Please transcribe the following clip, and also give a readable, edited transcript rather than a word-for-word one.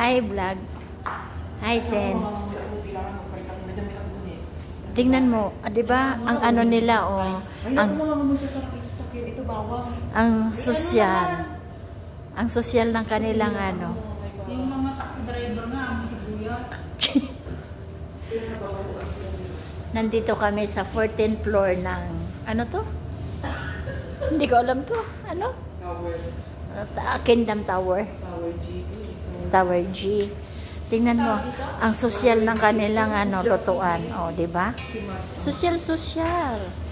Hi, vlog. Hi, Sen. Tingnan mo, di ba? Ang ano nila, oh. Ang sosyal. Ang sosyal ng kanilang ano. Yung mga taxi driver nga, ang sibuyas. Nandito kami sa 14th floor ng, ano to? Hindi ko alam to. Ano? Kingdom Tower. Tower G. Tingnan mo, ang sosyal ng kanilang ano, lutuan. O, di ba? Sosyal.